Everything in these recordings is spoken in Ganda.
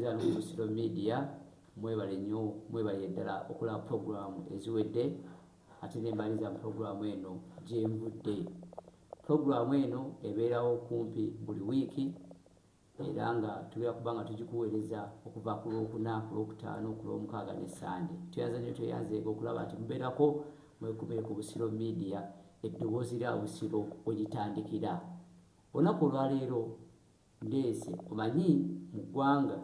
abatuuliza ku Busiro Media mwebale nnyo mwebale ddala okulaba puroguramu eziwedde ate ne mbaliza puroguramu eno gyenvudde. Puroguramu eno ebeerawo kumpi buli wiiki era nga tubeera kuba nga tugikuweereza okuva ku Lwokuna, ku Lwokutaano, ku Lwomukaaga ne Sande. Tuyanza nnyo tweyanzeeko okulaba nti mubeerako mwekumire ku Busiro Media, eddoboozi lya Busiro wegitandikira. Olunaku olwaleero ndeese omanyi mu ggwanga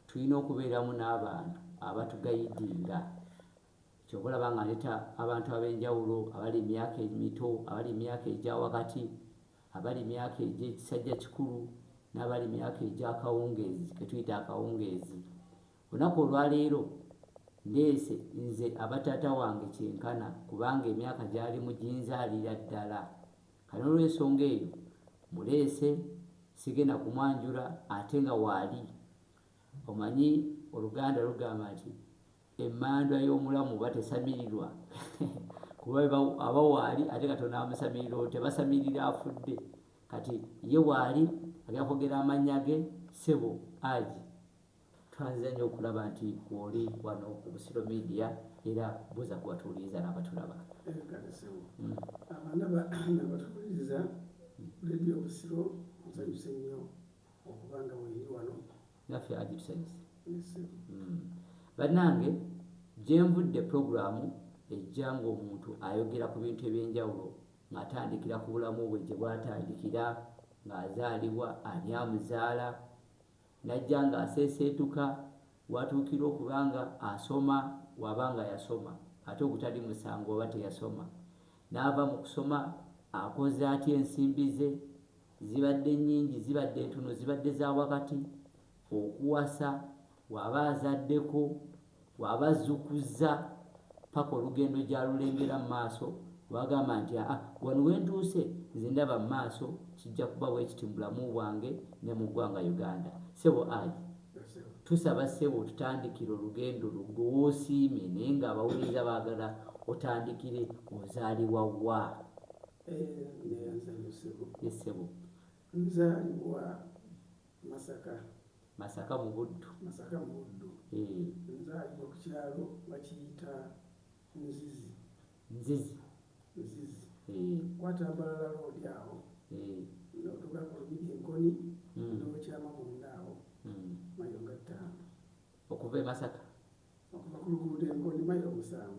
tulina okubeeramu n'abantu abatugayidinga. Kyova olaba nga ndeeta abantu ab'enjawulo abali emyaka emito, abali emyaka egya wakati, abali emyaka egy'ekisajja kikulu n'abali emyaka egy'akawungeezi ke tuyita akawungeezi. Olunaku olwaleero ndeese nze abataata wange kyenkana kubanga emyaka gyali mu ginzaalira ddala. Kale olw'ensonga eyo muleese sigenda kumwanjula ate nga waali. Omanyi Oluganda lugamba nti emmandwa y'omulamu batesamirirwa kuba aba waali ate Katonda amusamirira olwo tebasamirira afudde. Kati ye waali agenda kwogera amannya ge ssebo Haji. Twanziza nnyo okulaba nti oli wano ku Busiro Media era buza kuwatuuliriza n'abatulaba. N'abatuuliriza Radio Busiro nsanyuse nnyo okuba nga weeri wano. Naffe Haji tusanyuse. Bannange gyenvudde puroguramu ejja ng'omuntu ayogera ku bintu eby'enjawulo ng'atandikira ku bulamu bwe gye bwatandikira, ng'azaalibwa, ani amuzaala, najja ng'aseeseetuka watuukira okuba nga asoma waba nga yasoma ate ogutali musango oba teyasoma. N'ava mu kusoma akoze atya ensimbi ze, zibadde nnyingi, zibadde ntono, zibadde za wakati, okuwasa, waba azaddeko, waba azzukuzza, paka olugendo gy'alulengera mu maaso wagamba nti wano we ntuuse nze ndaba mu maaso kijja kuba bwe kiti mu bulamu bwange ne mu ggwanga Uganda. Ssebo Haji, tusaba ssebo tutandikire olugendo lugwe woosiimye naye ng'abawuliriza baagala otandikire ozaalibwa wa? Ssebo. Nzaalibwa Masaka. Masaka mu Buddu. Masaka mu Buddu. Nzaalibwa ku kyalo bakiyita Nzizi. Nzizi. Kwatambalala roodi awo. N'otuuka ku Lubiri Enkoni n'okyama munda awo mayiro nga 5. Okuva e Masaka? Okuva ku luguudo Enkoni mayiro 7.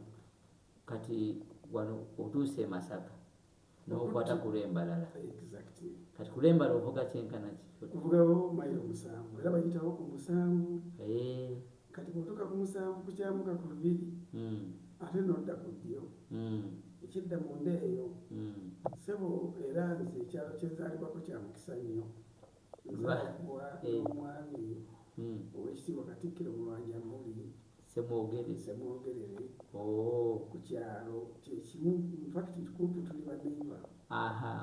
Kati wano otuuse e Masaka n'okwata ku Lwembalala. Exactly. Kati ku Lwembalala ovuga kyenkana ki? Ovugawo mayiro 7 era bayitawo ku 7. Kati bw'otuuka ku 7 kukyamuka ku Lubiri ate n'odda ku ddyo ekidda munda eyo. Ssebo era nze ekyalo kye nzaalibwako kya mukisa nnyo. Nzaalibwa n'omwami Oweekitiibwa Katikkiro Mulwanyammuli Ssemwogerere ku kyalo kyekimu, infact kumpi tuli baneiba.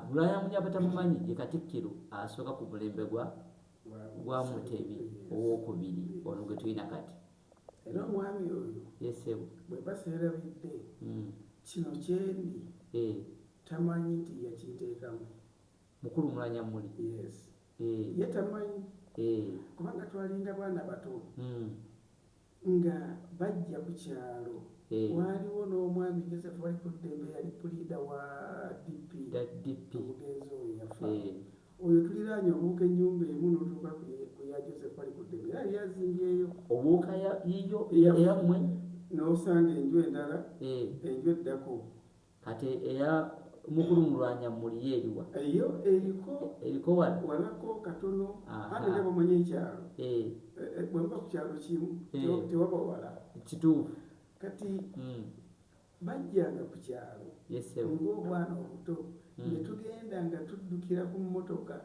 Mulwanyammuli abatamumanyi ye Katikkiro asooka ku mulembe gwa Mutebi owookubiri ono gwe tulina kati. Era omwami oyo bwe baseerabidde kino kyendi tamanyi nti yakiteekamu. Mukulu Mulwanyammuli? Yes. Ye tamanyi kubanga twalinga baana bato nga bajja ku kyalo waaliwo n'omwami Joseph Walikuddembe yali puliida wa DP omugenzi oyo yafa. Oyo tuliraanye obuuka ennyumba emu n'otuuka ku ya Joseph Walikuddembe era yali azimbyeyo obuuka yiyo eyammwe n'osanga enju endala enju eddako. Kati eya Mukulu Mulwanyammuli ye eriwa? Eyo eriko walako katono ate nga bamanyi ekyalo bwemba ku kyalo kimu tewaba wala kituufu. Kati bajjanga ku kyalo ng'obwana obuto ne tugenda nga tuddukira ku mmotoka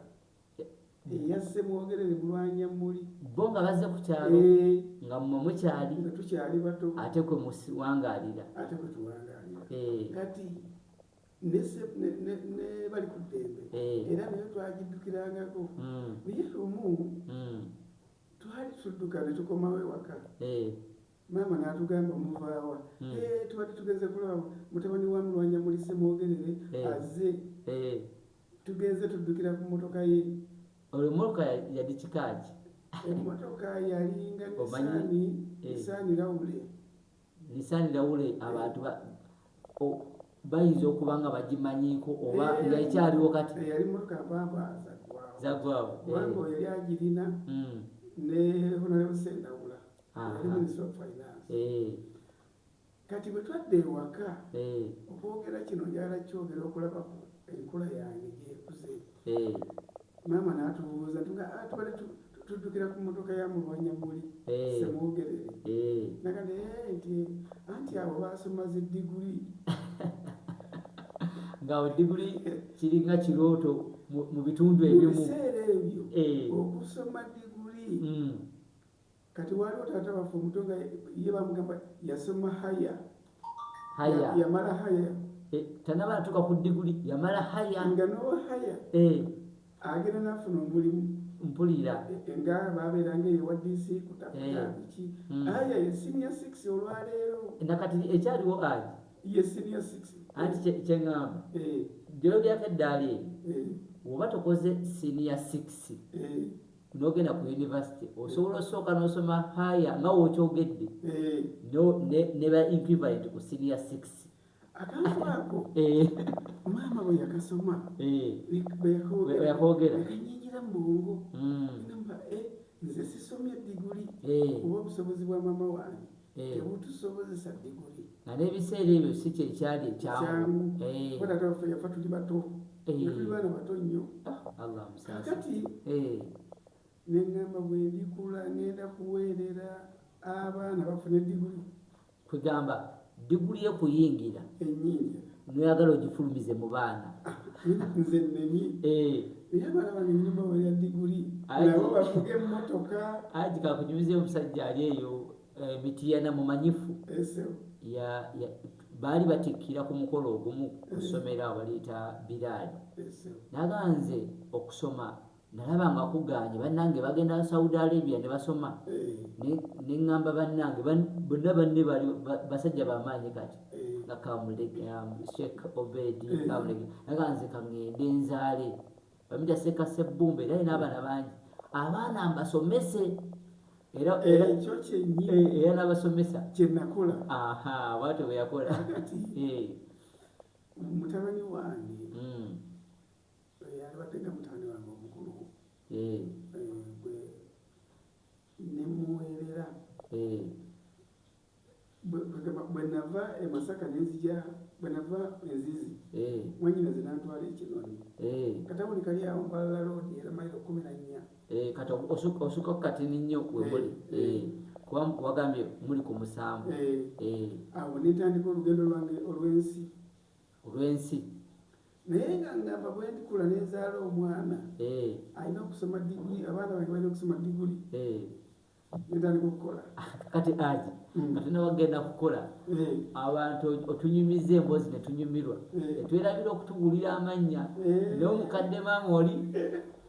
eya Ssemwogerere Mulwanyammuli. Bo nga bazze ku kyalo nga mmwe mukyali nga tukyali bato ate kwe musiwangaalira. Kati ne Balikuddembe era nayo twagiddukirangako. Naye lumu twali tudduka ne tukomawo ewaka maama n'atugamba muvaawa twali tugeze kulaba mutabani wa Mulwanyammuli Ssemwogerere azze tugenze tuddukira ku mmotoka ye. Olwo emmotoka yali kikaaki? emmotoka yalinga Nissan Lawule. Nissan Lawule abantu bayinza okuba nga bagimanyiiko oba yakyaliwo kati. Yali mmotoka mpampa zaggwawo. Kubanga oyo yali agirina ne Honorable Sendawula yali Minister of Finance. Kati bwe twadda ewaka okwogera kino njala kyogera okulaba ku enkola yange gyekuze. Maama n'atubuuza tubale tuddukira ku mmotoka ya Mulwanyamuli Semwogerere. Nagamba nti anti abo baasoma ziddiguli. Ng'awo diguli kiringa kirooto mu bitundu ebimu. Mu biseera ebyo okusoma diguli. Kati waliwo taata waffe omutonga ye bamugamba yasoma haya. Yamala haya. Tanaba natuuka ku diguli yamala haya. Nga n'owa haya agenda n'afuna omulimu. Mpulira. Nga baabeeranga ewa DC kutaputa biki. Haya ye senior 6 olwaleero. Nakati ekyaliwo ayi. Ye senior 6. Anti kyengamba. Jolo byakaddaali oba tokoze senior 6 n'ogenda ku university osobola osooka n'osoma haya nga wokyogedde ne ba equivalent ku senior 6. Akantu ako maama bwe yakasoma bwe yakoogera nekanyinyira mu bwongo namba nze sisomye diguli kuba obusobozi bwa maama wange tebutusobozesa diguli. Nga n'ebiseera ebyo si kyekyali ekyangu. Taata waffe yafa tuli bato tuli baana bato nnyo. Kakati neŋŋamba bwe ndikula ŋŋenda kuweerera abaana bafune diguli. Kwegamba diguli ekuyingira ennyingira noyagala ogifulumize mu baana. Nze nnemi naye abaana bange nyuma balya diguli nabo bavuga emmotoka. Aji kakunyumiza omusajja ali eyo Mityana mumanyifu baali batikkira ku mukolo ogumu ku ssomero awo baliyita Biraali. Naganze okusoma nalaba nga kuganye bannange bagenda Saudi Arabia ne basoma neŋŋamba bannange bonna banne bali basajja bamaanyi kati nga Kamulega Sheikh Obedi Kamulega. Naganze kaŋŋende nzaale bamita Seka Sebbumba era alina abaana bangi abaana mbasomese. Ekyo kyennyini era n'abasomesa kyenakola. Bwatyo bwe yakola. Mutabani wange yalabatenga mutabani wange omukulu nemuweerera bwe nava e Masaka nenzija bwe nava Enzizi mwanyinaze nantwala Ekinoni. Katabuli kali awo Mbalala Road era mayiro 14. Kati osuka Katini nnyo webuli kuba wagambye muli ku 7. Awo netandika olugendo lwange olw'ensi. Naye nga ngamba bwe ndikula nezaala omwana alina okusoma diguli abaana bange balina okusoma diguli netandika okukola. Kati aji kati nawagenda kukola abantu otunyumiza emboozi netunyumirwa netwerabira okutubuulira amannya n'omukadde maama oli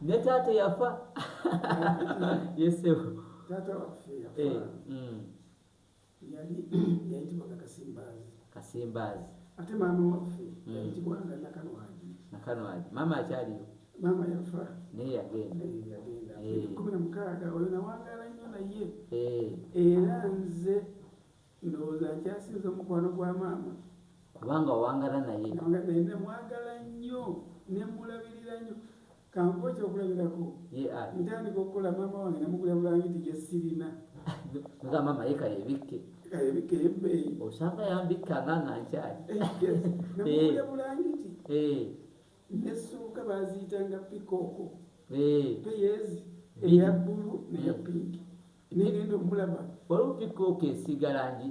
ne taata yafa. Yesewo taata waffe yafa yayitibwaga Kasimbazi. Ate maama waffe yayitibwanga Nakanwagi. Maama akyaliyo. Maama yafa naye yagenda 16 oyo nawangala nnyo naye era nze ndowooza nkyasinza omukwano gwa maama kubanga wawangala naye nemwagala nnyo nemulabirira nnyo. Kankuwa ekyokulabirako ntandika okukola maama wange namugula bulangiti gye sirina. Nga maama ye kayebikke ebbeeyi osanga yambikkanga nga nkyali. Namugula bulangiti nessuuka baziyitanga pikooko peyezi eya bbulu neya pinki negenda omulaba waliwo pikooko esiiga langi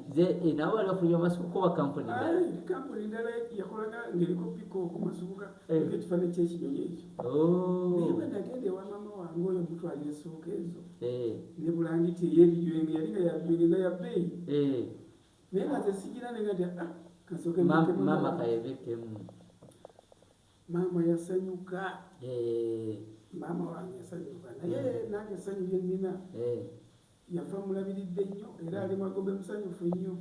nabo bali bafunye amasuuka oba kampuni ndala yakolaga ng'eriko pikooko masuuka ekifaananyi ky'ekinyonyi ekyo. Naye bwe nagenda ewa maama wange oyo omutwalira essuuka ezo ne bulangiti ey'ebijwenga yali nga ya bbeeyi naye nga nze sigira nenga nti kasooke maama kayebikkemu. Maama yasanyuka. Maama wange yasanyuka naye nange essanyu lye nnina yafa mulabiridde nnyo era ali Magombe musanyufu nnyo.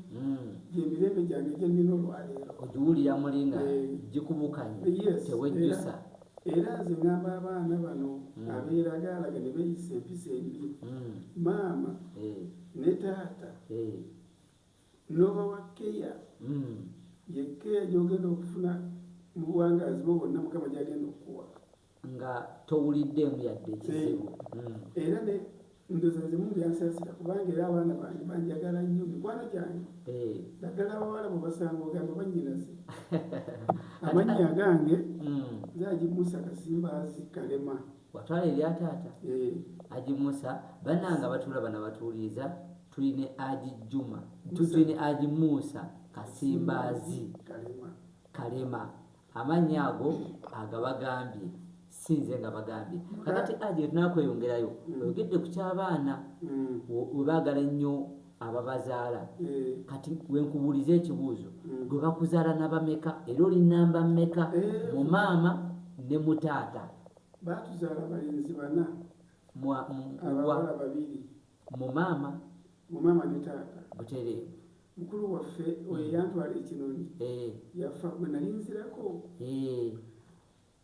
Gyemirembe gyange gye nnina olwaleero ogiwulira mulinga gikubukanye tewejjusa. era nze ngamba abaana bano abeeragalaga ne beeyisa empisa embi, maama ne taata n'obawa keya, ye keya gy'ogenda okufuna mu buwangaazi bwo bwonna Mukama gy'agenda okukuwa nga towuliddemu yadde ekizibu. Era ne ndoza nze mundu yansaasira kubanga era abaana bange banjagala nnyo, mikwano gyange naddala abawala bwe basanga ogamba bannyinaze. Amannya agange Zaji Musa Kasimbaazi Kalema. Watwala erya taata Haji Musa bannanga batulaba na batuuliza tuline Haji Juma tuline Haji Musa Kasimbaazi Kalema. Amannya ago agabagambye sinze nga bagambye kakati Haji tunakweyongerayo oyogedde ku ky'abaana we baagala ennyo ababazaala. Kati wenkubuuliza ekibuuzo gwe bakuzaala n'abameka era oli nnamba mmeka mu maama ne mu taata? Baatuzaala balenzi bana, abawala babiri, mu maama ne taata. Butereevu. Mukulu waffe oyo yantwala Ekinoni yafa gwe nali nzirako.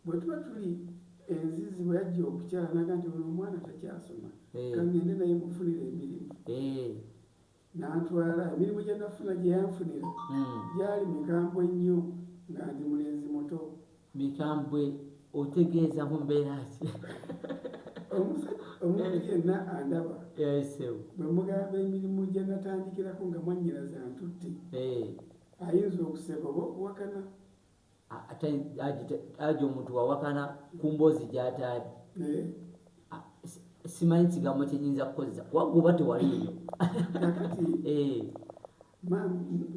Bwe tuba tuli enzizi bwe yajja okukyala naga nti ono omwana takyasoma kangende naye mufunire emirimu. N'antwala emirimu gye nafuna gye yanfunira gyali mikambwe nnyo nga ndi mulenzi muto. Mikambwe otegeeza mu mbeera ki? Omuntu yenna andaba bwe mugamba emirimu gye natandikirako nga mwannyinaze antutte ayinza okuseka oba okuwakana. Ajo omuntu wawakana ku mboozi gy'ataali simanyi kigambo kyenyinza kukozesa wagwe oba tewaliyo. Kakati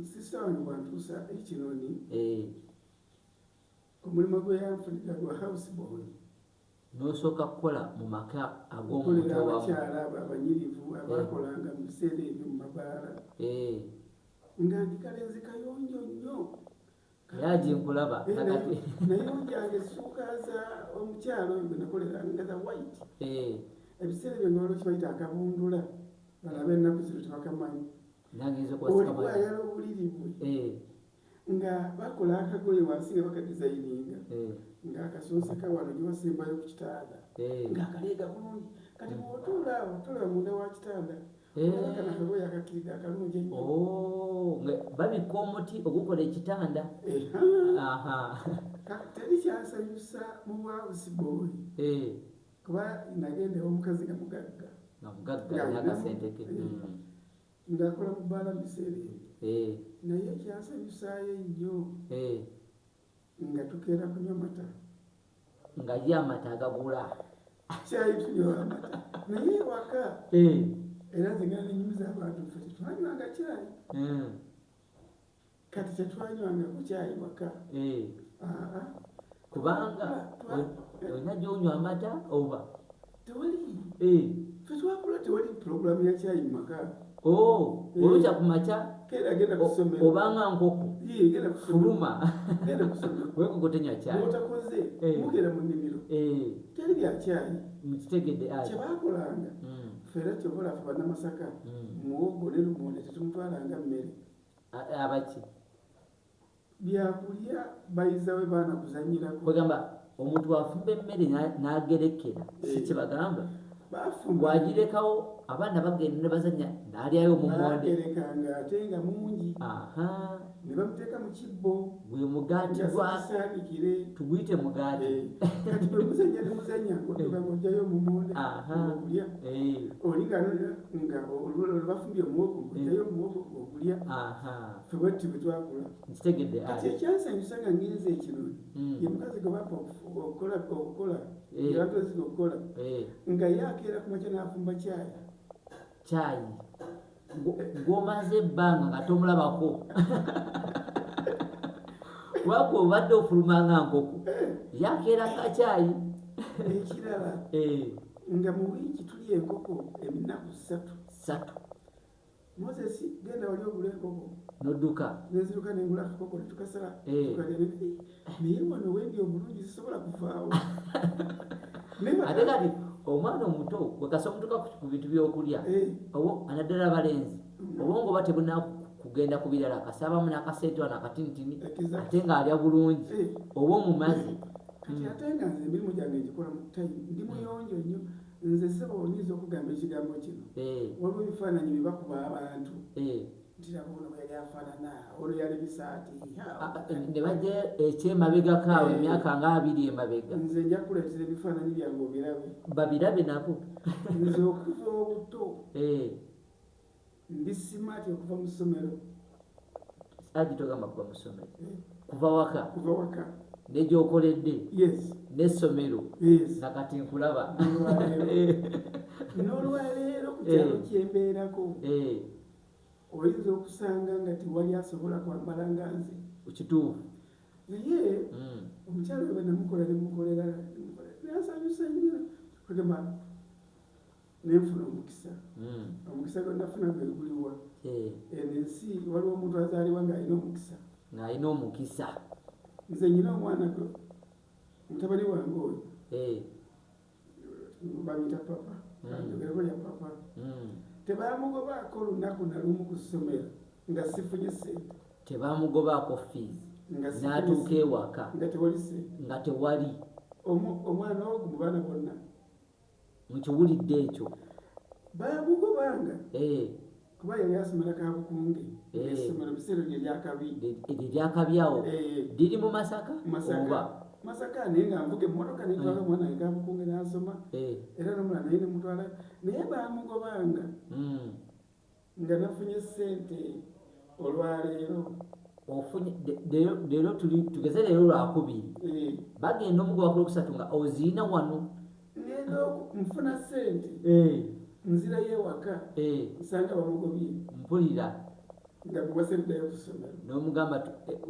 sisita wange bwantuusa Ekinoni omulimu gwe yanfunira gwa house boy n'osooka kukola mu maka ag'omuntu owamu. Abakyala abanyirivu abakolanga mu biseera ebyo mu mabaala nga ndi kalenzi kayonjo nnyo. Yaji nkulaba nayonjanga essuuka za omukyalo oyo gwe nakolera nga za white. Ebiseera ebyo nga waliwo kibayita akabundula balabe ennaku zino tebakamanyi. Oli ayala obuliri bwe nga bakola akagoye wansi nga bakadizayininga nga akasonsa kawano gyewasembayo ku kitanda nga akaleega bulungi. Kati bw'otuula awo tolaba munda wa kitanda olaba kano akagoye akakirida akalungi ennyo. Babika omuti ogukola ekitanda. Teri kyansanyusa mu bwawusi bwoli kuba nagenda omukazi nga mugagga n'akasenteke ng'akola mu bbaala mu biseera ebyo naye kyansanyusaayo ennyo nga tukeera kunywa mata nga ye amata agagula kyayi tunywa amata naye ewaka era nze nga nenyumiza abantu ffe tetwanywanga kyayi kati tetwanywanga ku kyayi waka kubanga olina gy'onywa amata oba tewali ffe twakula tewali puroguramu ya kyayi mu maka. Olukya ku makya genda kusomera obanga nkoko fuluma wenkoko tenywa kyayi otakoze mugera mu nnimiro teri bya kyayi mukitegedde kyebakolanga ffe era kyobola ffe bannamasaka muwogo ne lumonde tetumutwalanga mmere abaki byakulya bayiza we baana kuzanyirako kwegamba omuntu afumba emmere n'agerekera kikibagamba bwagirekawo abaana bagenda ne bazanya n'alyayo omumonde agerekanga ate nga mungi ne bamuteeka mu kibbo gwe mugaati gwasaanikire tuguyite mugaati. Kati bwe muzanya ne muzanya ng'otuka ng'ojjayo omumonde okulya oli nga olwebafumbye omuwogo ng'ojjayo omuwogo okulya ffe bwetti bwe twakula. Nkitegedde kati ekyansanyusa nga ngenze Ekinoni ye mukazi gwe bapa okukola yabatoziga okukola nga yakeera ku makya n'afumba kyayi ng'omaze ebbanga nga tomulabako wako obadde ofuluma nga nkoko yakeera kakyayi. Ekirala nga mu wiiki tulya enkoko ennaku 3 Moses genda wali ogula enkoko nodduka neziruka nengula akakoko netukasala tukalya naye wano wendi obulungi zisobola kuvaawo. Ate kati omwana omuto wekasa omutuka ku bintu by'okulya obo anaddala abalenzi obwongo oba tebuna kugenda ku birala kasaabamu n'akasente wano akatinitini ate ng'alya bulungi oba omumazi kati ate nga nze emirimu gyange ngikola mu time ndi muyonjo nnyo nze sebo oyinza okugamba ekigambo kino waliwo ebifaananyi bye bakuba abantu ntiraba ono bwe yali afaanana ono yali bisaati ne bajja ekyemabegakaawe emyaka nga 2 emabega nze nja kuleetera ebifaananyi byange obirabe babirabe nabo nze okuva obuto ndi simaati okuva mu ssomero agitogamba kuva mu ssomero kuva waka negyokoledde yes n'essomero yes nakati nkulaba n'olwaleero ku kyalo kyembeerako oyinza okusanga nga tewali asobola kwambala nga nze kituufu naye omukyalo we namukola nemukolera nasanyusa nnyo kugamba nenfuna omukisa gwe nafuna gwe guliwa eno ensi waliwo omuntu azaalibwa ng'alina omukisa nze nyina omwana gwe mutabani wange oyo bamuyita papa anjogereko lya papa tebamugobaako olunaku nalumu ku ssomero nga sifunye sente tebamugobaako fees n'atuuka ewaka nga tewali omwana ogu mu baana bonna mukiwulidde ekyo bamugobanga kuba yali asomera kabukunge essomero biseera lye eryakabyawo liri mu Masaka Masaka naye nga nvuga emmotoka netwala omwana wange kabukunge n'asoma era n'omulala naye nemutwala naye bamugobanga nga nafunye sente olwaleero leero tugeze leero lwakubiri bagenda omugoba ku lwokusatu nga oziina wano ngenda nfuna sente nzirayo ewaka nsanga bamugobye mpulira nga muwaseddayo ku ssomero n'omugamba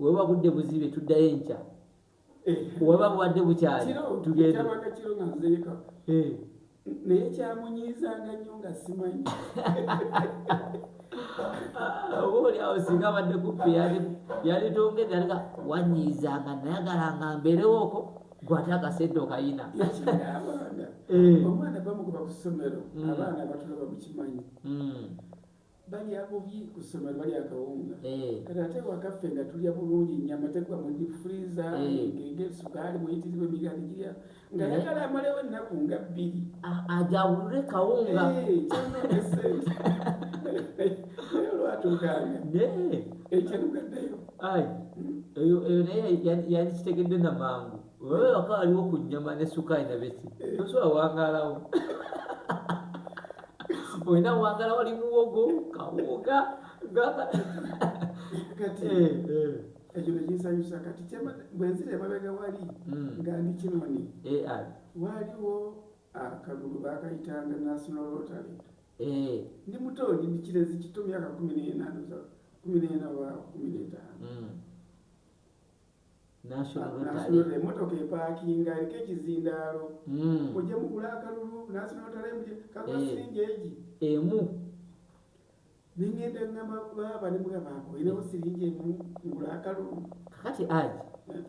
weba budde buzibe tuddayo enkya weba bubadde bukyali tugendekyabanga kiro nga nzeeka naye kyamunyiizanga nnyo nga simanyi obaoli awo singa abadde kuppe yalitongedde alika wanyiizanga nayagalanga mbeerewooko gwate akasedde okayina omwana bamugoba ku ssomero abaana abatulaba mukimanyi balya bubi ku ssomero balya akawunga kati ate wakaffe nga tulya bulungi nyama tegwa mu difuriza ng'esukaali muyitirizwa emigati girya nga yagala amalewo ennaku nga 2 ajawulule kawunga kyanonesente naye olwatuukanga ekyanugaddeyo eyo naye yali kitegedde namangu wewe waka waliwo ku nnyama ne sukaali nabeki tosobola wangalawo olina wangala wali muwogo kawunga kati ekyo nekinsanyusa kati bwenzira emabega wali nga ndi kinoni waliwo akalulu bakayitanga National Lottery ndi mutooni ndi kirezi kito myaka 14 wa 15 National emotoka epaakinga aliko ekizindaalo mujje mugula akalulu National Lottery kagula siringi egi emu nengenda ngamba baba nemugabaako olinawo siringi emu ngula akalulu kakati aji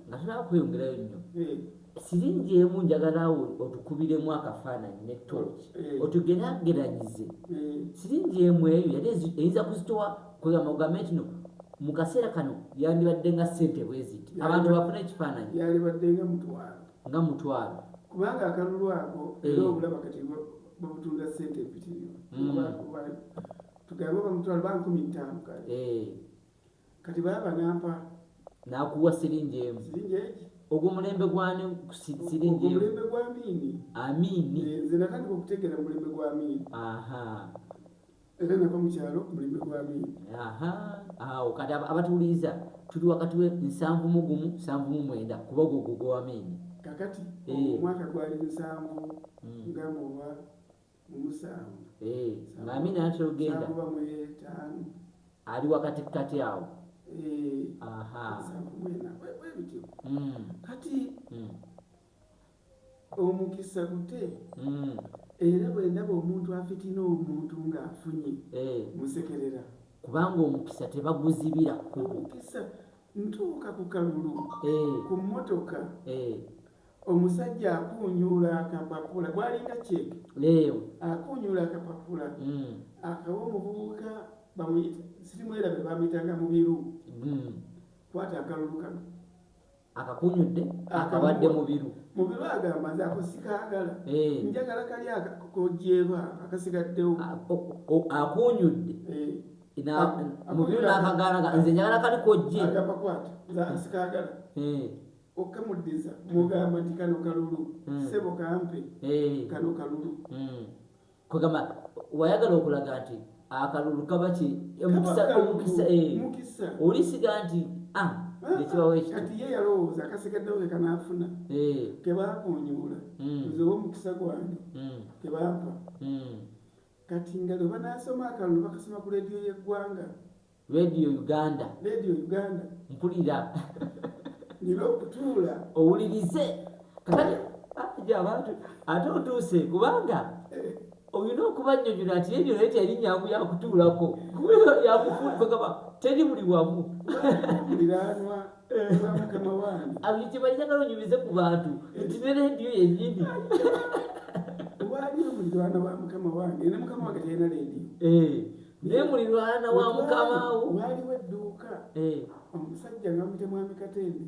nga tunaba kweyongerayo nnyo siringi emu njagalawo otukubiremu akafaananyi ne torch otugerageranyize siringi emu eyo yali eyinza kuzitowa kwegamba gavumenti no mu kaseera kano yandibadde nga ssente bweziti abantu bafuna ekifaananyi yalibadde nga mutwalo kubanga akalulu ako era obulaba kati babutunda ssente empitirivu tugambe bamutwalo ba 15 kale kati baba nampa nakuwa siringi emu ogw'omulembe gwani siringi emu omulembe gwa Amini nze natandika okutegeera mulembe gwa Amini era nava mu kyalo mulembe gwa Amini awo kati abatuwuliriza tuli wakati we 7-9 kuba gwo gwa Amini kakati omwaka gwali 7 ngamba oba mumusanvu nga Amini anatogenda ali wakati kati awo kati omukisa gute era bwendaba omuntu afitina omuntu ng'afunye musekerera kubanga omukisa tebaguzibira omukisa ntuuka ku kalulu ku mmotoka omusajja akunyuula akapapula gwalinga kyeke akunyuula akapapula akawa omuvubuka sirimu erabe bamuyitanga mu biru kwata akalulu kano akakunyudde akawadde mubiru agamba nze ako sikaagala njagala kali akakojjeeko akasigaddewo akunyudde mubiru n'akagaana nze njagala kali kojje agamba kwata nze sikaagala okamuddiza mugamba nti kano kalulu sebo kampe kano kalulu kugamba wayagala okulaga nti akalulu kaba ki omukisa olisiga nti ekibawo ekito kati ye yalowooza akasigaddewo ke kanaafuna kebakunyuula nze ow'omukisa gwange kebampa kati nga lwe banaasoma akalulu bakasoma ku leediyo y'eggwanga leediyo uganda mpulira nina okutuula owulirize kakati abantu ate otuuse kubanga olina okubannyonnyola nti leediyo naye teri nyangu yakutuulako yakufugaba teri buli wamu muliraanwa wa mukama wange kyebalinagala onyumize ku bantu nti ne leediyo yennyini waaliwo muliraana wa mukama wange ne mukama wange talina leediyo naye muliraana wa mukamaawo waaliwo edduuka omusajja nga bamuyita mwami Katende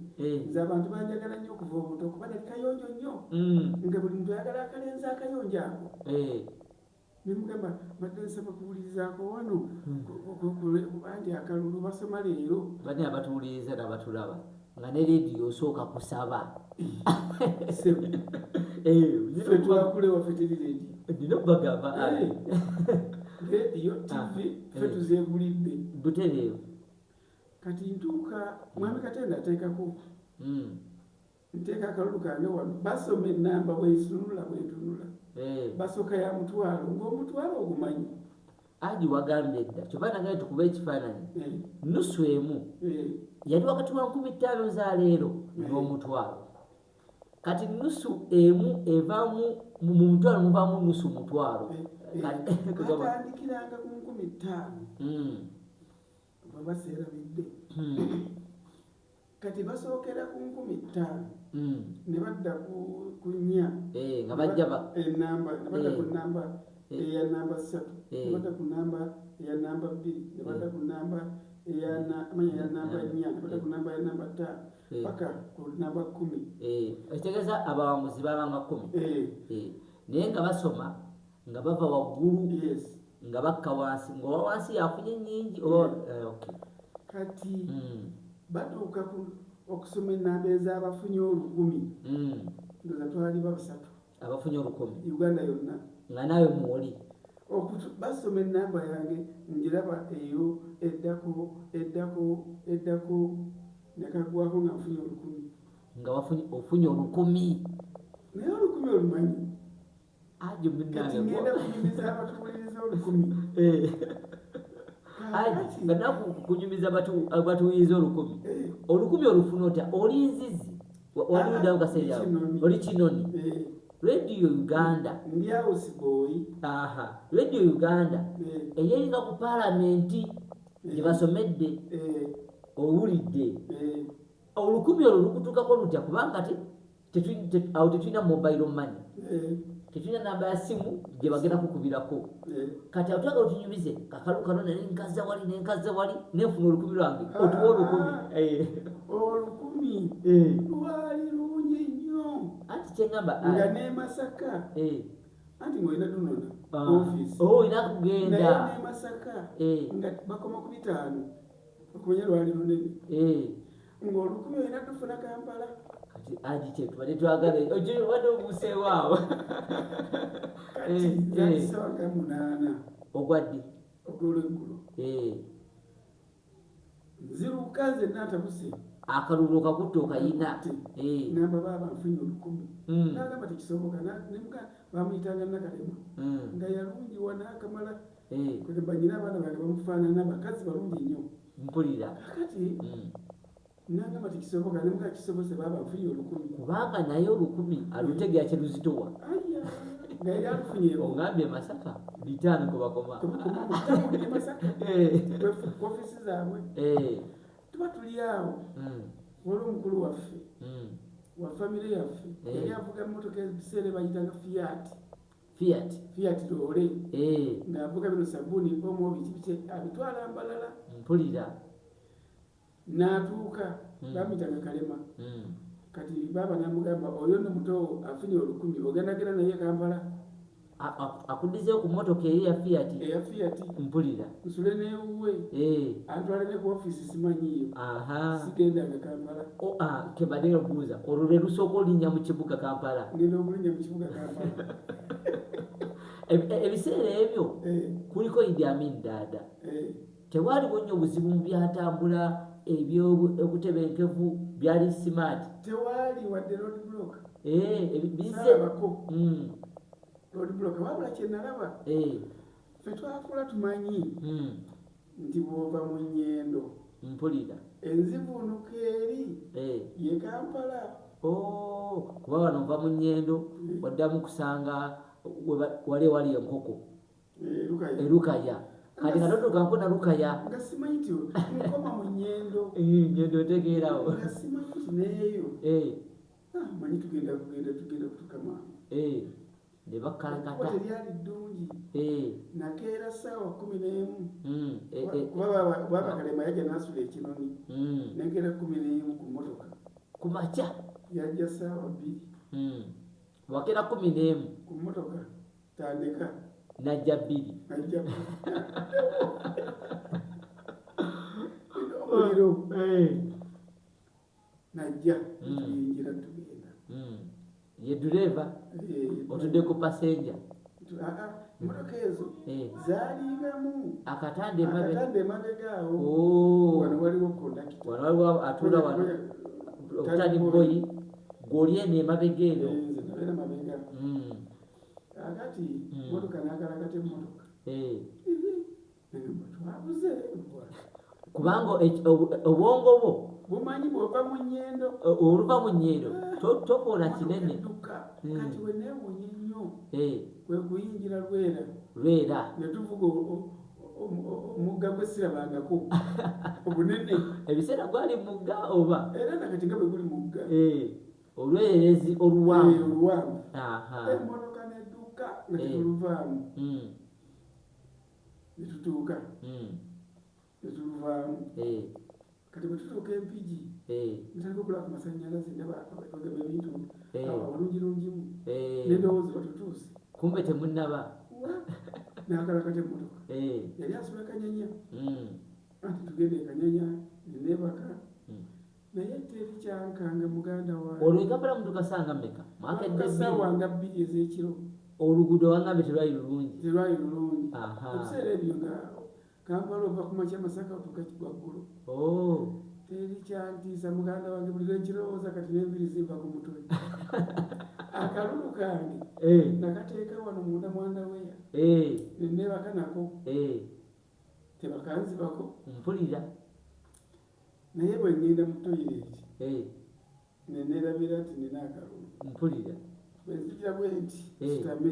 nze abantu banjagala nnyo okuva obuto kuba nali kayonjo nnyo nga buli muntu ayagala akalenzi akayonjo ako nemugamba mbadde nsaba kuwulirizaako wano anti akalulu basoma leero bani abatuwuliriza nabatulaba nga ne leediyo osooka kusaba ffe twakule waffe teri leediyo nina okubagamba leediyo tv ffe tuzeegulidde butereewo kati ntuuka mwami Katende ateekako nteeka akalulu kange wano basoma ennamba bwentunula basooka ya mutwalo ng'omutwalo ogumanyi aji wagambye dda kyova nagaye tukuba ekifaananyi nusu emu yali wakati wa 15 za leero n'omutwalo kati nusu emu evaamu mu mutwalo muvaamu nusu mutwalo atandikiranga ku 15 babaseerabidde kati basookera ku 15 ne badda ku nnya nga bajja enamba ne badda ku namba eya namba 3 ne badda ku namba eya namba 2 ne badda ku namba eya namba 4 ne badda ku namba ya namba 5 paka ku namba 10 ekitegeeza abawanguzi babanga 10 naye nga basoma nga bava waggulu nga bakka wansi nga wansi yafunye nnyingi kati batuuka okusoma ennamba ez'abafunye 1000 ndoza twali babasatu abafunye 1000 Uganda yonna nga nawe mwoli basoma ennamba yange njiraba eyo eddako nekagwako nga nfunye 1000 nga ofunye 1000 naye 1000 olumanyi ajo kati ngenda kunyumiza abatuwuliriza 1000 kanaku kunyumiza abatuwuliriza 1000 1000 olufuna otya oli nzizi waliudawo kaseera oli kinoni Radio Uganda ndi house boy Radio Uganda eyeringa ku palamenti gye basomedde owulidde olukumi olwo lukutuukako lutya kubanga awo tetulina mobile money tetulina namba ya simu gye bagenda kukubirako kati atwaga otunyumize kakalu kano nali nkaza wali nenfuna olukumi lwange otuwa olukumi lwali lungi nnyo anti kyeŋŋamba nga ne Masaka anti ng'olina dunona office olina kugenda naye ne Masaka nga bakoma ku 5 okumanya lwali lunene ng'olukumi olina tufuna Kampala kati aji kyetubadde twagala wadde obuuseewaawo kati zakisawaga 8 ogwadde ogw'olweggulo nziruka nze natabuse akalulu okakutta okayina namba baba nfunye 1000 nagamba tekisoboka bamuyitanga Nakalema nga yalungi wanaakamala kugamba nyina abaana bange bamufaanana bakazi balungi nnyo mpulira kati nagamba tekisoboka nemuga kisobose baba nfunye 1000 kubanga naye 1000 alutegera kyeluzitowa nga yali alufunye ogambye Masaka 5 kubakoma Masaka ofisi zaabwe tuba tuli awo wali omukulu waffe wa famire yaffe yali avuga emmotoka ebiseera bayitanga Fiat loole ng'avuga bino sabbuuni omu biki abitwala Mbalala mpulira n'atuuka bamuyitanga Kalema kati baaba n'amugamba oyo nno muto afunye 10,000 ogenda genda naye Kampala akuddizeyo ku mmotoka eri eya Fiat mpulira nsule n'ewuwe antwale ne ku ofiisi simanyiyo sigendanga Kampala kebadde obuuza olwo lwe lusooka olinnya mu kibuga Kampala ngenda okulinnya mu kibuga Kampala ebiseera ebyo kuliko Idi Amin Dada tewaliwo nnyo obuzibu mu byatambula ebyobutebenkevu byali smart tewali wadde roadblock bizeko roadblock wabula kyenalaba ffe twakula tumanyi nti bw'ova mu nnyendo mpulira enzivunuka eri ye Kampala kuba wano nva mu nnyendo waddamu kusanga wali enkoko Lukaya kati nga totuuka nkona Lukaya nga simanyi nti nkoma mu nnyendo otegeerawo nga simanyi nti neeyo manyi tugenda kutukama ne bakkalakata teryali ddungi nakeera ssaawa 11 kuba Kalema yajja n'asula ekinoni nenkeera 11 ku mmotoka ku makya yajja ssaawa 2 wakeera 11 ku mmotoka tandika najja 2 omuliro najja tuyingira tugenda ye dureva otudde ku passenger mmotoka ezo zaaligamu akatande emabegaawo wano waliwo kondakita wano waliwo atuula wano okutani boyi gw'oli eno emabega eyo nabeera mabega akati mmotoka n'agalagata emmotoka twabuze kubanga obwongo bwo bumanyi bw'ova mu nnyendo oluva mu nnyendo tokola kinene kati we neewunya ennyo kwe kuyingira Lwera ne tuvuga omugga gwe sirabangako obunene ebiseera gwali mugga oba era nakati nga bwe guli mugga olwerezi oluwanvu emmotoka nedduka nga tetuluvaamu netutuuka netuluvaamu kati bwe tutuuka Empigi ntandika okulaba ku masannyalaze ndaba bagamba ebintu walungirungimu nedowoozi batutuuse kumbe temunnaba n'akalakata emmotoka yali asula Kanyanya anti tugenda e Kanyanya neneebaka naye teri kyankanga muganda wange olwo Kampala mutukasanga mmeka mwakasaawa nga 2 ez'ekiro oluguudo wangambe terwali lulungi ebiseera ebyo nga Kampala ova ku makya Masaka otuuka Kigwaggulu teri kyantiisa muganda wange buli lwenkirowooza kati n'enviri ziva ku mutwe akalulu kange nakateeka wano munda mwandaweya neneebaka nako tebakanzibako mpulira naye bwe ngenda mu toyireti neneerabira nti nina akalulu mpulira bwe nzikira bwe nti kitame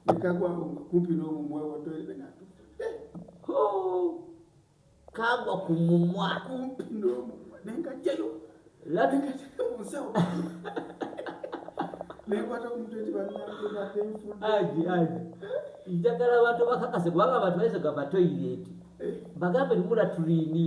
nekagwawo nga kumpi n'omumwa wa toyireti nga kagwa ku mumwa kumpi n'omumwa nenkajjayo mu nsawo nenkwata ku mutwe nti bannange badde nfudde njagala abantu bakakase kubanga abantu bayinza gava toyireti bagambe limula tulini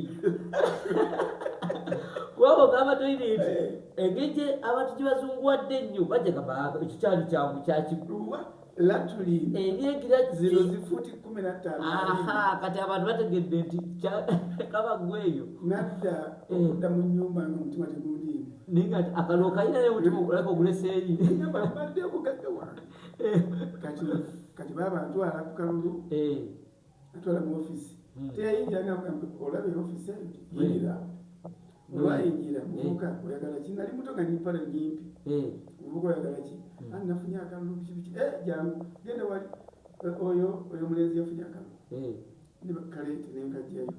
kubanga ogamba toyireti engeri abantu gye bazunguwadde nnyo bajja gamba ekyo kyali kyangu kyakigulwa latulini enyegira zino zifuti 15 kati abantu bategedde nti kabagweyo nadda okudda mu nnyumba nga omutima tegundiimu naye nga akaloo kalina naye omutima olabika oguleseeri nyamba mbadde obugagga wange kati baba ntwala ku kalulu atwala mu ofisi teyayingira nga olaba ofisi yingira olwayingira muvuka oyagala ki nali muto nga nimpale nyimpi muvuka oyagala ki nafunye akalulu biki jangu genda wali oyo mulenzi yafunye akalulu kaleete nenkajjayo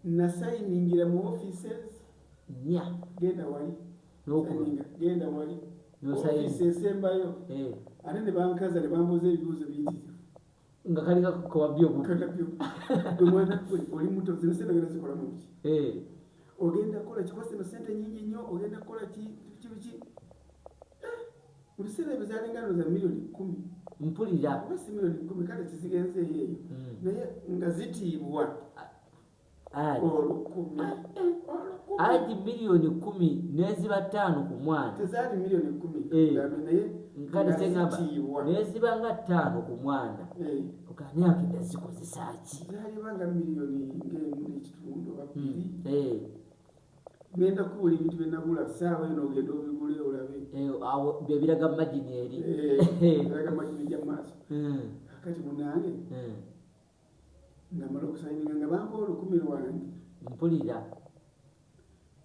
nasayiningira mu offices genda wali genda wali office esembayo ate ne bankaza ne bambuuza ebibuuzo biyitirivu nga kalinga kawabyo omwana oli muto zino sente genda zikola muki ogenda kukola kikola zino sente nyingi nnyo ogenda kukola kibiki mu biseera ebyo zalingano za miliyoni 10 mpulira oba si miliyoni 10 kale kizigenzeeyo eyo naye nga zitiibwa olukumi aji milioni 10 neziba 5 ku mwana tezaali milioni 10 naye nkale sengamba neziba nga 5 ku mwana okane akenda zikozesa ki zaalibanga milioni ng'emu n'ekitundu oba 2 ngenda kubula ebintu byenagula saawa eno ogenda obigule olabe awo biraga magini eri biraga magini gya maaso kati munange namala okusayininga nga bampa 10,000 lwange mpulira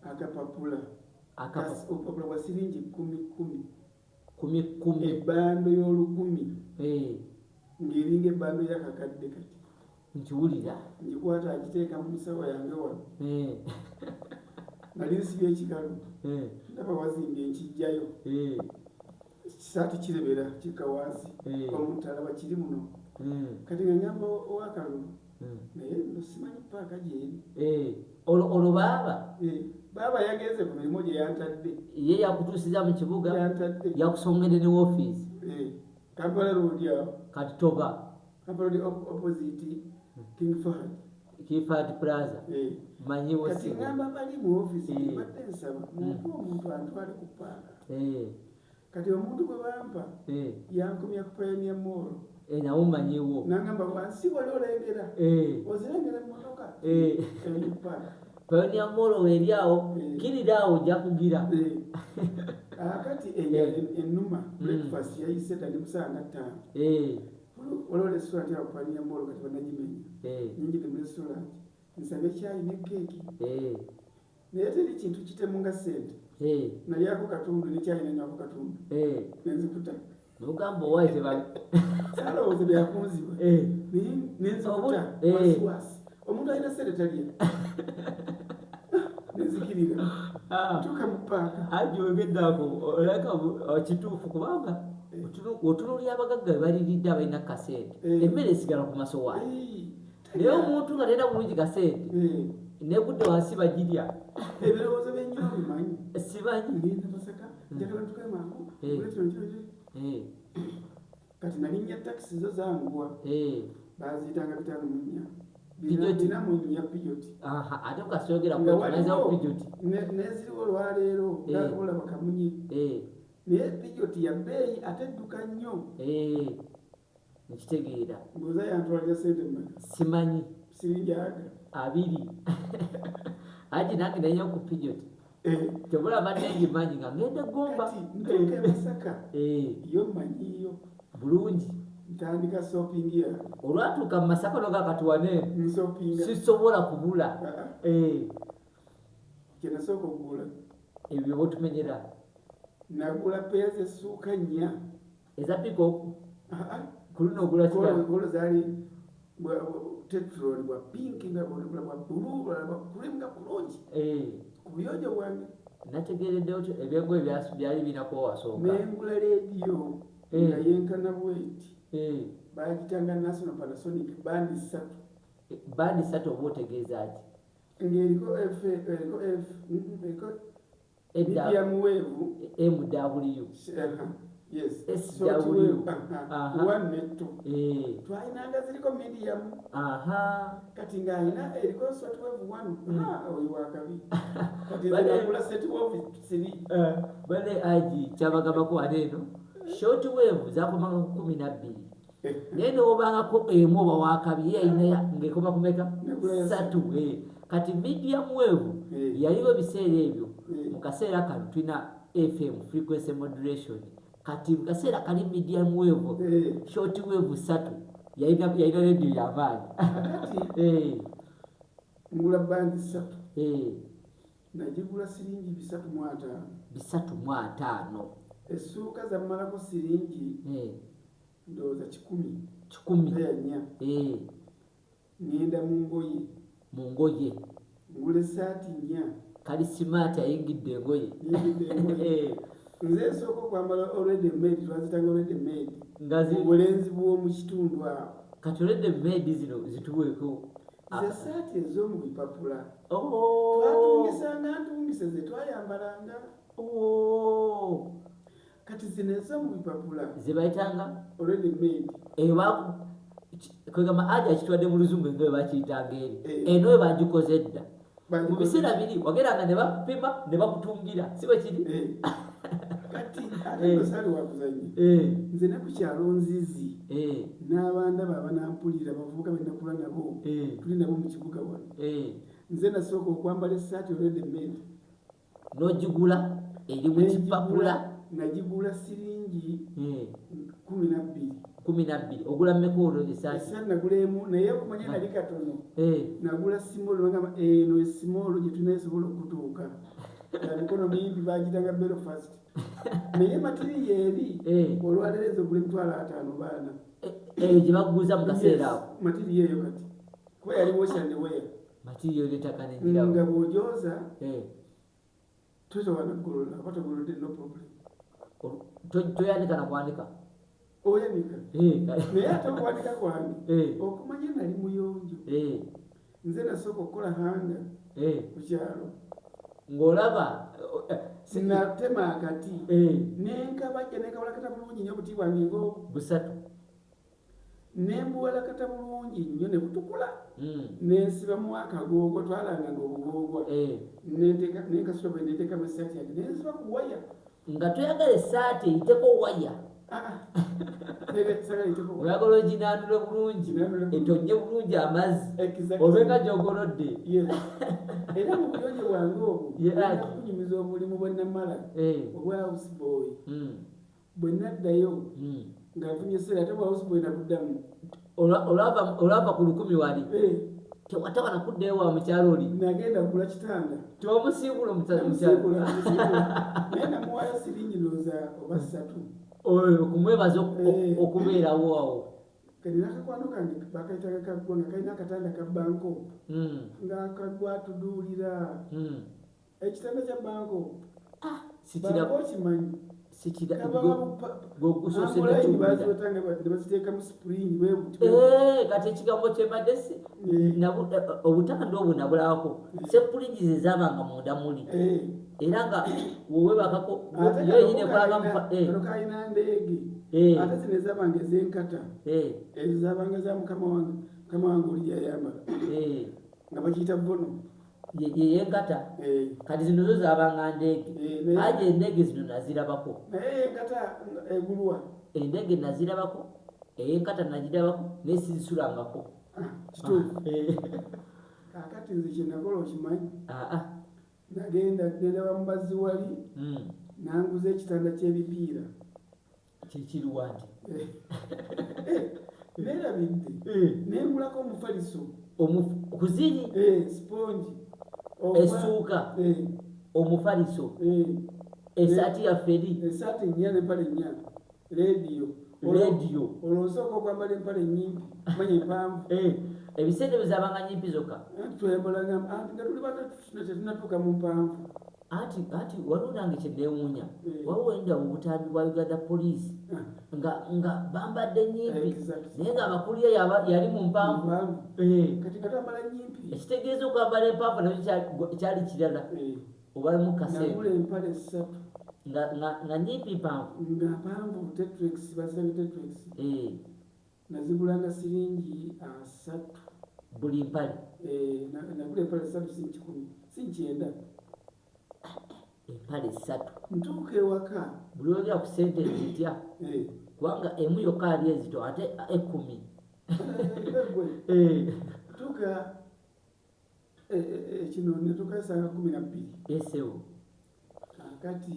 akapapula obupapula bwa siringi 10 ebbando y'olukumi ng'eringa ebbando y'akakadde kati nkiwulira ngikwata agiteeka mu musawo yange wano nali nsibye ekikalu ndaba wazinga enkijjayo kisaati kirebera kikka wansi omuntu alaba kiri muno kati nga ngamba owakalulu naye no simanyi paaka gyeri olwo baaba yagenze ku mirimu gye yantadde ye yakutuusiza mu kibuga yantadde yakusongere ne woofiisi Kampala road awo kati toba Kampala road opposite King Fahd Plaza manyi kati ngamba bali mu woofiisi badde nsaba muko omuntu antwale ku paaka kati omuntu gwe bampa yankomya ku Pioneer Mall nawo manyiwo nangamba wansi wali olengera ozirengera emmotoka Pioneer Mall weri awo kirira awo ojja kugira kati ennuma breakfast yayise dali musanga 5 waliwo restaurant yawo Pioneer Mall kati banagimenya nyingi mu restaurant nsabye ekyayi ne keeki naye teri kintu kitemu nga sente nalyako katundu nekyayi nenywako katundu nenzikuta nogamba owaite salowooza byakunziba nenzikuta wasiwasi omuntu alina sente talya nenzikirira tuka mu paaka ajogeddako olaka kituufu kubanga otunulya abagagga bebaliridde abalina kasente emmere esigala ku masowaani naye omuntu nga tena bulungi kasente negudde wansi bagirya ebirowoozo byenyina bimanyi simanyi ngendamasaka njagala tukae mangu kati nalinnya takisi zo zanguwa baziyitanga 5 bina munya pijoti ate ukasogera kwetanaza pijoti neziriwo olwaleero olaba kamunyi naye pijoti ya bbeeyi ate edduka nnyo nekitegeera mbuuza yantwalira sente mmeka simanyi sirinjaga 2 aji nange naye ku pijoti tebula badde manyi nga ngende gomba ntuuka e Masaka yo manyiyo bulungi ntandika shopping ya olwatuuka mu Masaka noga katuwane shopping sisobola kubula kinasooka okugula ebyo botumenyera nagula peya z'essuuka 4 eza piko kulino ogula kikolo zaali tetrol bwa pink nga bwa blue bwa cream nga bulungi ku buyonjo bwange nategeredde oti ebyengo byali binako wasooka nengula rediyo nga yenkana bweti bagitanga National Panasonic bandi 3 oba otegeeza ati ng'eriko medium wave MW yes SW one net twayinanga ziriko medium kati ng'ayina eriko short wave 1 oyo wakabi kati zagula set wave 3 bale aji kyabagambako aneeno short wave zakomanga ku 12 naye nobangako emu oba wakabi ye ayina ng'ekoma kumeka 3 kati medium wave yaliwo ebiseera ebyo mu kaseera kano tulina FM frequency modulation kati mu kaseera kali medium wave short wave 3 yalina radio y'amaanyi ngula bandi 3 najigula siringi 305 essuuka zammalako siringi ndowooza 10 yanya ngenda mu ngoye ngula esaati 4 kali simaati ayingidde engoye nze esooka okwambala already made twazitanga already made mu bulenzi bw'omu kitundu awo kati already made zino zituweeko ze saati ez'omu bipapula twatungisanga ntungise ze twayambalanga kati zino ez'omu bipapula ze bayitanga already made kwegamba aja kitwadde mu luzungu engoye bakiyitanga eri eno we bagikoze edda mu biseera biri wageranga ne bakupima ne bakutungira si bwe kiri kati ate osali wakuzanya nze nakukyalo nzizi n'abanda baba nampulira bavubuka benakula nabo tuli nabo mu kibuga wano nze nasooka okwambala essaati olwedementi n'ogigula eri mu kipapula nagigula siringi 12 ogula mmeka olwo esaati nagula emu naye okumanya nali katono nagula simolo bagamba eno esimolo gye tunaesobola okutuuka mikono miyimbi bagitanga Belfast naye matiri yeeri olwalerezo ogula $5,000 baana gye baguza mu kaseera ako matiri yeeyo kati kuba yali washandeweya matiri yo letakanenjirawo nga bw'ogyoza totawanagolola abatagolodde no problem toyanika nakuwanika oyanika naye ate okuwanika kwange okumanya nali muyonjo nze nasooka okukola hanga ku kyalo ng'olaba sinatema akati nenkabajja nenkawalakata bulungi nnyo obuti bwange ng'obwo busatu nembuwalakata bulungi nnyo ne butukula nensibamu akagoogo twalanganga obugoogwa nenkasula bwe nenteekamu essaati yange nensiba ku waya nga toyagala essaati eyiteko waya oyagala oginandule bulungi etonye bulungi amazzi obenga gyogolodde era mu buyonjo bwange obwo nakunyumiza omulimu bwe namala obwa houseboy bwe naddayo nga nfunye eseera ate bwa houseboy nakuddamu olwava ku 10 wali tewatawa nakuddayo wa mukyalo oli nagenda kugula kitanda tewamusiibula mukyalo naye namuwaayo siringi ndowooza oba 3 okumwebaza okubeerawo awo kati nakakwano kange bakaitaga kaggwa nga kalina akatanda ka banko ngaakagwa atuduulira ekitanda kya banko okimanyi nebaziteekamu spring kati ekigambo kyembadde obutanda obwo nabulawako sepulingi zezabanga munda muli era nga wewebakako yenyine kalina ndeege ate zino ezabanga ezenkata ezo zabanga za mukama wange oli yayambala nga bakiyita bono yeyenkata kati zino zo zabanga ndeege aje endege zino nazirabako naye enkata egulwa endege nazirabako eyenkata nagirabako nesizisulangako kituufu kakati nze kyenakola okimanyi nagenda bamubazzi wali nanguza ekitanda ky'ebipiira kikiriwandi neerabidde nengulako omufaliso kuziri spongi essuuka omufaliso esaati yafferi esaati ennya n'empale ennya rediyo olwosooka okwambala empale nyimpi manya empanvu ebiseera byezabanga nyimpi zokka twembolanga nga tuli bata tetunatuuka mu mpanvu ati waliwo nange kyenneewuunya waliwo endawo obutambi bwa Uganda Police nga bambadde nyimpi naye nga abakulira yali mu mpanvu kati nga twambala nyimpi ekitegeeza okwambala empanvu nakyo kyali kirala oba mu kaseera nagula empale 3 nga nyimpi mpanvu nga mpanvu Tetrex bazirange Tetrex nazigulanga siringi 3 buli mpale nagula empale 3 siringi 10 siringi 9 empale 3 ntuuka ewaka buli olya ku sente ezitya kubanga emu yokka ali ezito ate 10 tuuka kino netuuka esanga 12 esewo kakati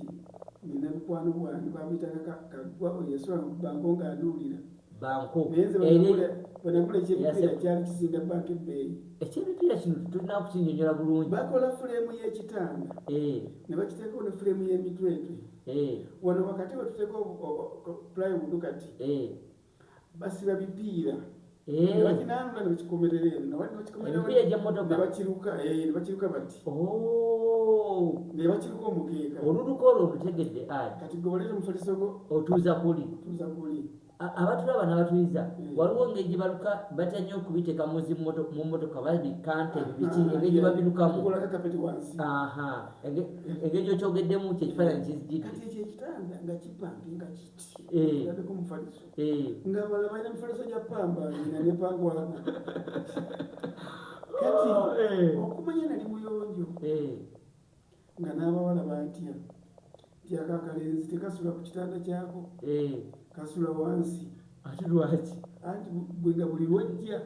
nina mikwano bwange babitanga kaggwa oyesula banko ng'anduulira banko bwenagula ekyebipiira kyali kisinga banka ebbeeyi ekyebipiira kino tulina kukinyonyola bulungi bakola fuleemu y'ekitanda ne bakiteekao ne fuleemu y'emitwetwe wano wakati wetuteekao plywood kati basiba bipiira nebakinanula nebakikomerera eno nebakiruka bati nebakiruka omukeeka oluluka olwo olutegedde kati gwe baleeta omufaliso go otuuza kuli abatulaba n'abatuliza waliwo engeri gye baluka batya nnyo okubiteeka mu mmotoka babika ntebe biki engeri gye babirukamu engeri gyokyogeddemu kye ekifaananyi kizijjidde ekyo ekitanda nga kipampinga kiti yadeko mufaliso nga bala balina mufaliso gya pamba nga nepangwako kati okumanya nali muyonjo nga n'abawala batya tyakakalenzi tekasula ku kitanda kyako kasula wansi ate lwaki anti bwenga buli lwojja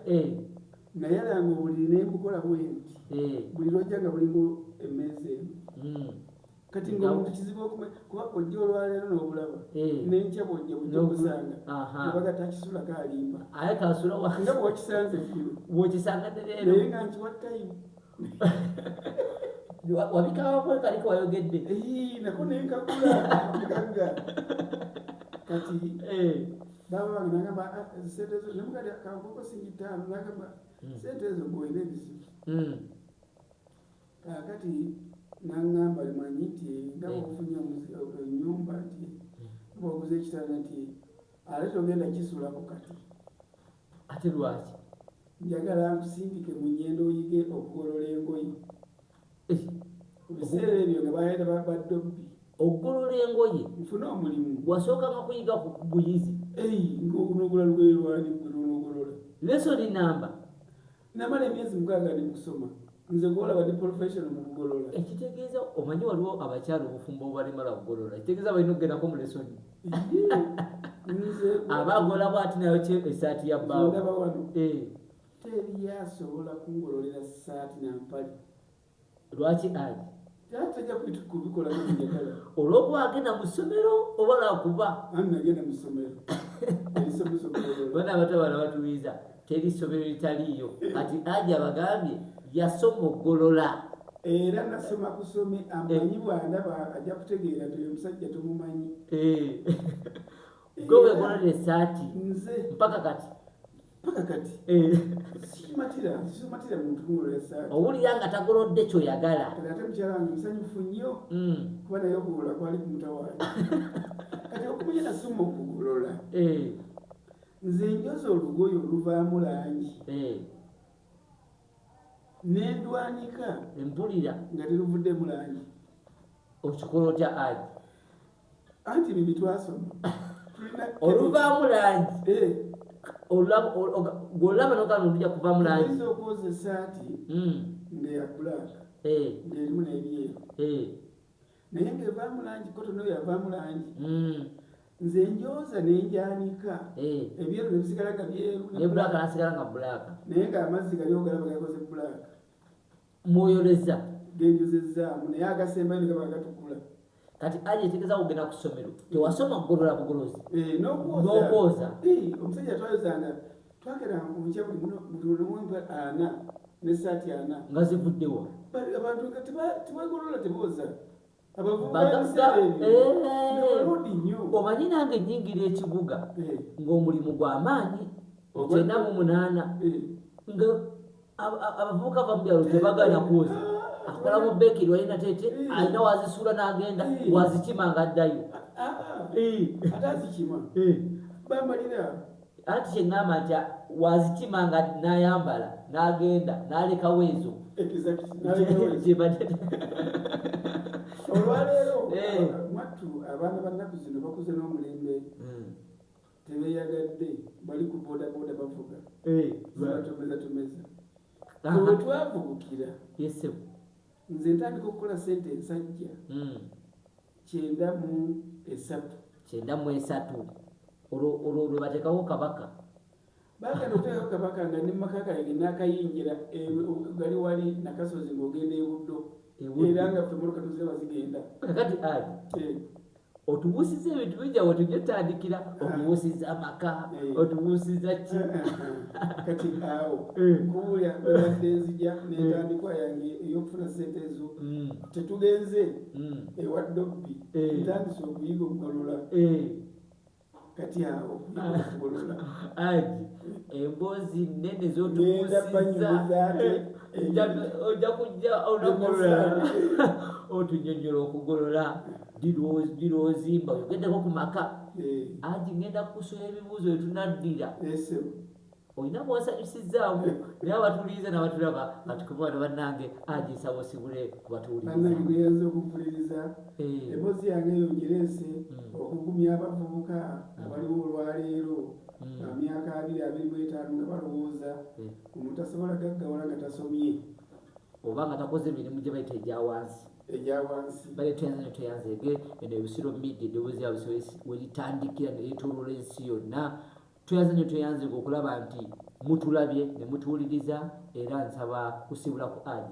naye alanga obuliri nembukola bwenti buli lwojja nga bulinga emmeeza eno kati ngaomuntu kizibu kuba ojja olwaleero n'obulaba nenkya bwojja bujja okusanga obaga takisulako alimba aye kasula nga bwokisanze bwokisanga tereero naye nga nkiwa tayimu wabikawo kaliko wayogedde nako nenkakula mugagga kati baba bange nagamba sente ezo nemugadi kakoko singi ttaano nagamba sente ezo ngoyina ebizibu kakati naŋŋamba manyi nti nga bwofunye ennyumba nti bwoguza ekitanda nti ate togenda kisulako kati ate lwaki njagala nkusindike mu nnyendo oyige okugolola engoyi ebiseera ebyo nga bayita badobbi okugolola engoye nfune omulimu wasookanga kuyiga ku buyizi ngaokunogula lwerwani nogolola lesoni namba namala emyezi 6 nemusoma nze golaba ndi professional mu kugolola ekitegeeza omanyi waliwo abakyala obufumbo obubalimala kugolola ekitegeeza balina okugendako mu lesoni abagola bwati nayo esaati ya bbaawo ndaba wano teri asobola kungololera saati nampali lwaki aji tajja kubikola njagala olwokuba agenda mu ssomero oba lwakuba nagenda mu ssomero bana abatabana batubiza teri ssomero litaliiyo ati aji abagambye yasoma oggolola era nasoma kusome amanyi bwandaba ajja kutegeera nti oyo omusajja tumumanyi gwe wegolola esaati nze mpaka kati simatira muntu kungolola esaati owulira nga tagolodde kyoyagala ate mukyala wange musanyufu nnyo kuba naye okugolola kwali ku mutawaani kati okumanya nasoma okugolola nze njoza olugoye oluvaamu langi nendwanika empulira nga teruvuddemu langi okikola otya aji anti bibi twasoma oluvaamu langi golaba nokano olujja kuvaamu langi oyinza okwoza esaati ngaeya bulaka ngaerimu n'ebyeru naye ngaevaamu langi kotonayo yavaamu langi nze njoza nenjanika ebyeru nebisigala nga byeru nebulaka nasigala nga bulaka naye ngaamazzi gali ogalaba gakoze bulaka mwoyoleza genjozezaamu naye agasembayo negaba gatukula kati aje etegeeza kugenda ku ssomero tewasoma kugolola bugolozi n'okwoza omusajja twayozanga twagera munkya buli nomwempa 4 nesaati 4 nga zivuddewa abantu tebagolola tebooza omanyi nange nyingira ekibuga ng'omulimu gw'amaanyi 98 nga abavubuka va mu byalo tebaganya kwoza akola mu beekeri walina tete alina wazisuula n'agenda wazikima nga addayo atazikima bamalira anti kyeŋŋamba nti wazikima nga n'ayambala n'agenda n'alekawo ezo olwaleero mwattu abaana bannaku zino bakuze n'omulembe tebeyagadde bali ku bodaboda bavuga zibatomeza olwe twavugukira nze ntandika okukola sente ensajja 93 olwo lwe bateekawo kabaka bagenda okuteekako kabaka nga ne mumakaka yange nakayingira gali wali nakasozi ng'ogenda ebuddo era nga femoloka tuzeba zigenda kakati ali otubuusiza ebintu bijjawo tujja otandikira otubuusiza amaka otubuusiza ki kati awo kuwulya badde nzija netandikwa yange ey'okufuna sente ezo tetugenze ewa dobbi ntandise okuyiga okugolola kati awo okugolola aji emboozi nnene zotubuusiza ojja kujja onagolola otunyonyola okugolola dirozimba ogeddeko ku maka Aji ngenda kukusoola ebibuuzo bye tunaddira olina bw'osanyusizaamu naye abatuliza n'abatulaba batukubano bannange Aji nsaba osibule kubatuuliriza okumpuliriza emboozi yange eyo ngireese okugumya abavubuka abaliwo olwaleero myaka 25 nga balowooza omuntu asobola gaggawala nga tasomye oba nga takoze emirimu gye bayita egyawansi baleeta enzanyo teyanzeege eno ebisiro midi eddoboozi yabwe weritandikira ne yeetooloola ensi yonna tweyanzanyo tweyanzeege okulaba nti mutulabye ne mutuwuliriza era nsaba kusibula ku Aji